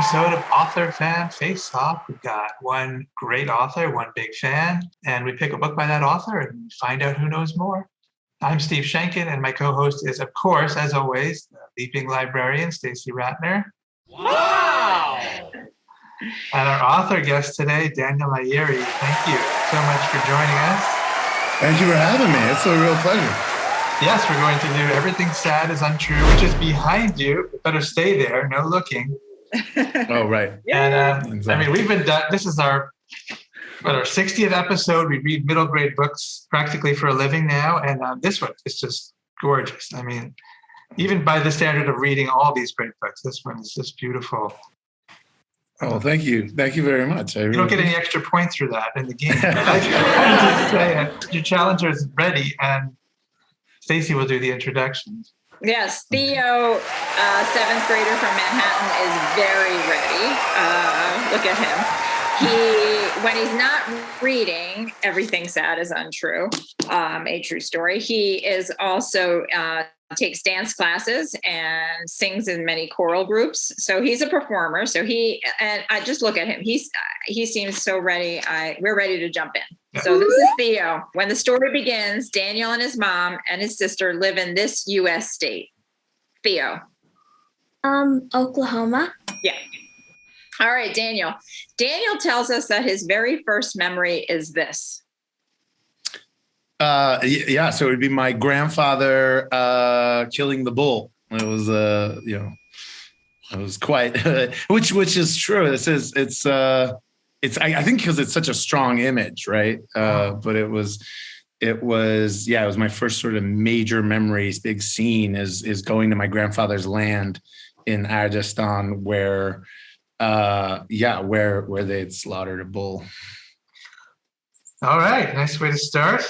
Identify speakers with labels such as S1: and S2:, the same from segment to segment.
S1: episode of Author Fan Face Off. We've got one great author, one big fan, and we pick a book by that author and find out who knows more. I'm Steve Sheinkin, and my co-host is, of course, as always, the leaping librarian, Stacey Rattner.
S2: Wow!
S1: And our author guest today, Daniel Nayeri. Thank you so much for joining us.
S3: Thank you for having me. It's a real pleasure.
S1: Yes, we're going to do Everything Sad is Untrue, which is behind you. Better stay there, no looking.
S3: Oh, right.
S1: And
S3: Exactly.
S1: I mean, we've been done. This is our 60th episode. We read middle grade books practically for a living now, and this one is just gorgeous. I mean, even by the standard of reading all these great books, this one is just beautiful.
S3: Oh, thank you. Thank you very much.
S1: You don't get any extra points for that in the game. I just say it. Your challenger is ready, and Stacey will do the introductions.
S2: Yes, Theo, seventh grader from Manhattan, is very ready. Look at him. When he's not reading Everything Sad is Untrue, a true story, he is also takes dance classes and sings in many choral groups. So he's a performer. So I just look at him. He seems so ready. We're ready to jump in. So this is Theo. When the story begins, Daniel and his mom and his sister live in this U.S. state. Theo.
S4: Oklahoma.
S2: Yeah. All right, Daniel. Daniel tells us that his very first memory is this.
S3: Yeah, so it would be my grandfather killing the bull. It was, it was quite, which is true. I think because it's such a strong image, right? But it was my first sort of major memories, big scene is going to my grandfather's land in Rajasthan where they'd slaughtered a bull.
S1: All right, nice way to start.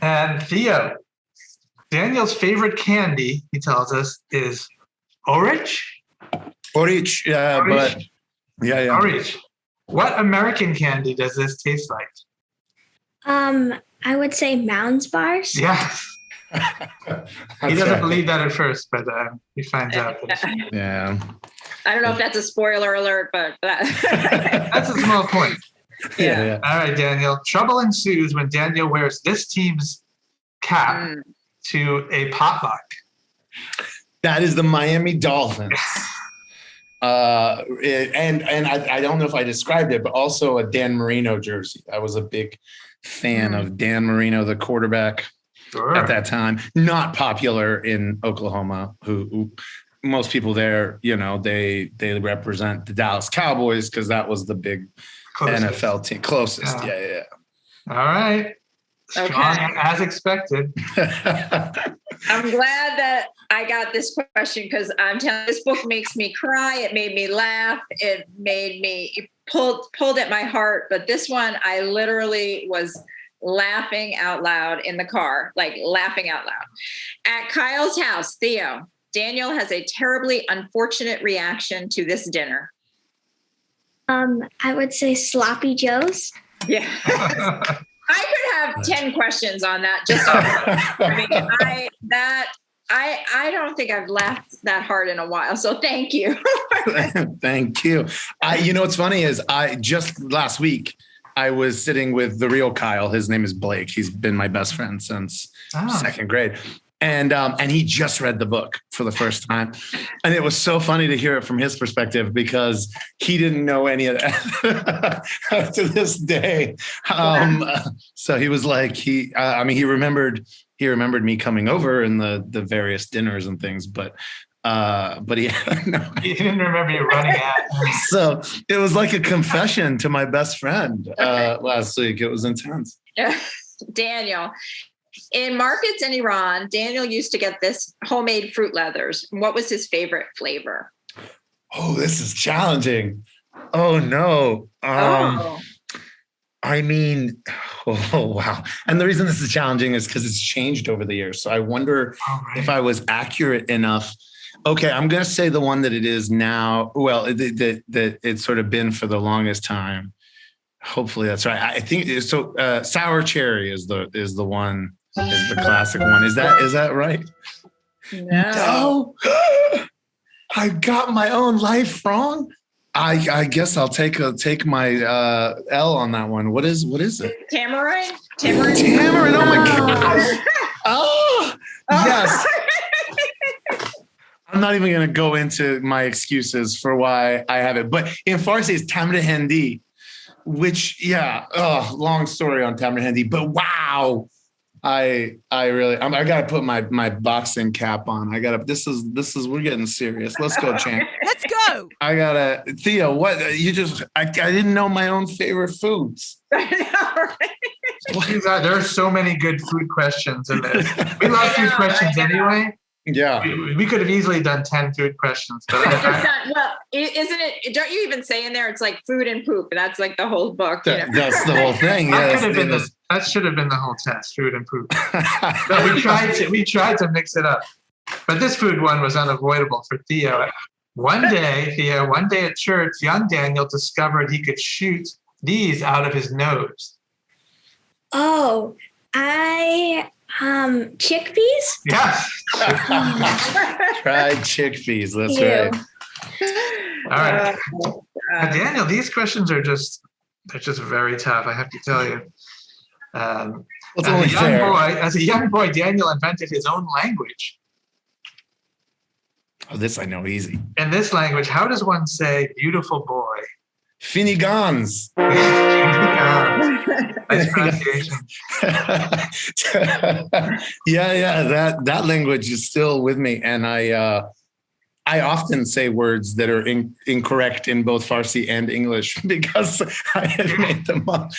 S1: And Theo, Daniel's favorite candy, he tells us, is orange.
S3: Orange, but yeah.
S1: Orange. What American candy does this taste like?
S4: I would say Mounds bars.
S1: Yes. He doesn't believe that at first, but he finds out.
S3: Yeah.
S2: I don't know if that's a spoiler alert, but
S1: That's a small point.
S2: Yeah.
S1: All right, Daniel. Trouble ensues when Daniel wears this team's cap to a potluck.
S3: That is the Miami Dolphins. And I don't know if I described it, but also a Dan Marino jersey. I was a big fan of Dan Marino, the quarterback at that time. Not popular in Oklahoma, who most people there, they represent the Dallas Cowboys because that was the big NFL team. Closest. Yeah.
S1: All right. Strong as expected.
S2: I'm glad that I got this question because I'm telling you, this book makes me cry. It made me laugh. It pulled at my heart. But this one, I literally was laughing out loud in the car, like laughing out loud. At Kyle's house, Theo, Daniel has a terribly unfortunate reaction to this dinner.
S4: I would say Sloppy Joe's.
S2: Yeah. I could have 10 questions on that. I don't think I've laughed that hard in a while. So thank you.
S3: Thank you. What's funny is I just last week, I was sitting with the real Kyle. His name is Blake. He's been my best friend since second grade. And he just read the book for the first time. And it was so funny to hear it from his perspective because he didn't know any of that to this day. So he was like, he remembered me coming over in the various dinners and things, but he
S1: didn't remember you running at.
S3: So it was like a confession to my best friend last week. It was intense.
S2: Daniel. In markets in Iran, Daniel used to get this homemade fruit leathers. What was his favorite flavor?
S3: Oh, this is challenging. Oh, no. I mean, wow. And the reason this is challenging is because it's changed over the years. So I wonder if I was accurate enough. Okay, I'm going to say the one that it is now. Well, that it's sort of been for the longest time. Hopefully that's right. I think so. Sour cherry is the one. Is the classic one. Is that right?
S2: No.
S3: I got my own life wrong. I guess I'll take my L on that one. What is it?
S2: Tamarind?
S3: Tamarind. Oh my gosh. Oh, yes. I'm not even going to go into my excuses for why I have it. But in Farsi, it's tamarind hindi, which, long story on tamarind hindi. But wow, I got to put my boxing cap on. This is we're getting serious. Let's go, champ.
S5: Let's go.
S3: Theo, what I didn't know my own favorite foods.
S2: I know, right?
S1: There are so many good food questions in this. We love food questions anyway.
S3: Yeah.
S1: We could have easily done 10 food questions. But
S2: Well, isn't it? Don't you even say in there, it's like food and poop. That's like the whole book.
S3: That's the whole thing.
S1: That should have been the whole test, food and poop. But we tried to mix it up. But this food one was unavoidable for Theo. One day at church, young Daniel discovered he could shoot these out of his nose.
S4: Oh, chickpeas?
S1: Yes.
S3: Tried chickpeas. That's
S4: Ew.
S3: right.
S1: All right. Daniel, these questions they're just very tough, I have to tell you. As a young boy, Daniel invented his own language.
S3: Oh, this I know easy.
S1: In this language, how does one say beautiful boy?
S3: Finigans.
S1: Nice pronunciation.
S3: That language is still with me, and I often say words that are incorrect in both Farsi and English because I had made them up.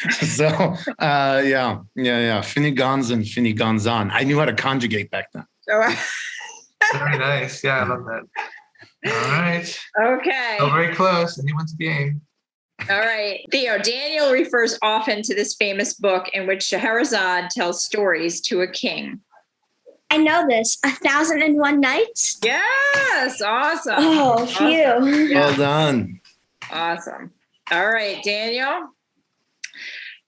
S3: So finigans and finiganzan. I knew how to conjugate back then.
S1: Very nice. Yeah, I love that. All right.
S2: Okay.
S1: Oh, very close. Anyone's game.
S2: All right. Theo, Daniel refers often to this famous book in which Scheherazade tells stories to a king.
S4: I know this. 1,001 Nights?
S2: Yes. Awesome.
S4: Oh, phew.
S2: Awesome.
S3: Well done.
S2: Awesome. All right, Daniel.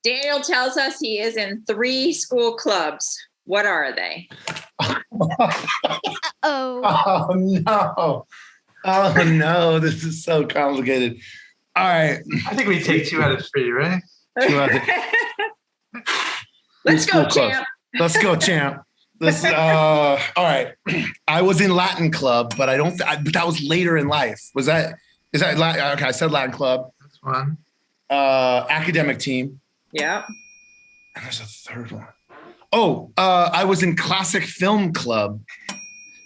S2: Daniel tells us he is in 3 school clubs. What are they?
S3: Oh no. Oh no, this is so complicated. All right.
S1: I think we take 2 out of 3, right?
S3: 2 out of 3.
S2: Let's go, champ.
S3: Let's go, champ. All right. I was in Latin club, but but that was later in life. Is that Latin? Okay, I said Latin club.
S1: That's one.
S3: Academic team.
S2: Yeah.
S3: And there's a third one. Oh, I was in classic film club.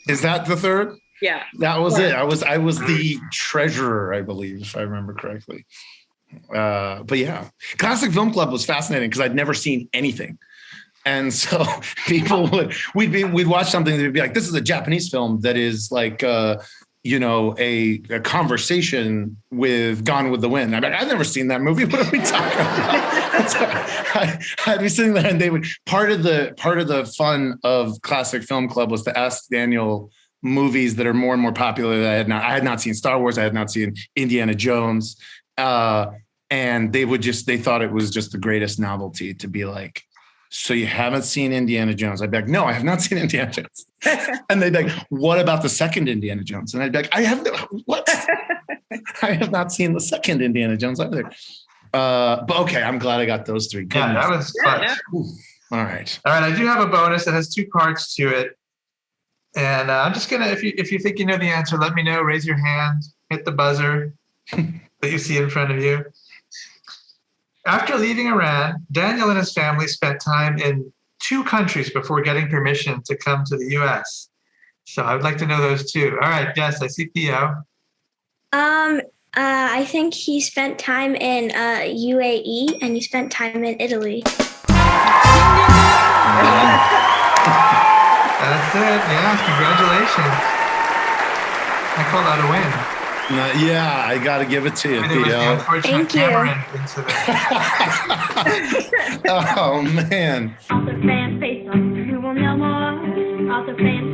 S3: Is that the third?
S2: Yeah.
S3: That was it. I was the treasurer, I believe, if I remember correctly. But yeah, classic film club was fascinating because I'd never seen anything. And so people we'd watch something that would be like, this is a Japanese film that is like, a conversation with Gone with the Wind. I'm like, I've never seen that movie. What are we talking about? So I'd be sitting there and they would, part of the fun of classic film club was to ask Daniel movies that are more and more popular that I had not seen Star Wars. I had not seen Indiana Jones. And they thought it was just the greatest novelty to be like, so you haven't seen Indiana Jones? I'd be like, no, I have not seen Indiana Jones. And they'd be like, what about the second Indiana Jones? And I'd be like, I have not seen the second Indiana Jones either. But okay, I'm glad I got those 3. Goodness.
S1: Yeah, that was clutch.
S2: Yeah.
S3: All right.
S1: All right, I do have a bonus that has 2 parts to it. And I'm just gonna, if you think you know the answer, let me know. Raise your hand, hit the buzzer that you see in front of you. After leaving Iran, Daniel and his family spent time in 2 countries before getting permission to come to the U.S. So I would like to know those 2. All right, yes, I see Theo.
S4: I think he spent time in UAE and he spent time in Italy.
S1: That's it. Yeah, congratulations. I call that a win.
S3: Yeah, I got to give it to you,
S1: And it was the
S3: Theo.
S1: unfortunate
S4: Thank you.
S1: tamarind incident.
S3: Oh man.
S6: Author fan face off, who will know more? Author fan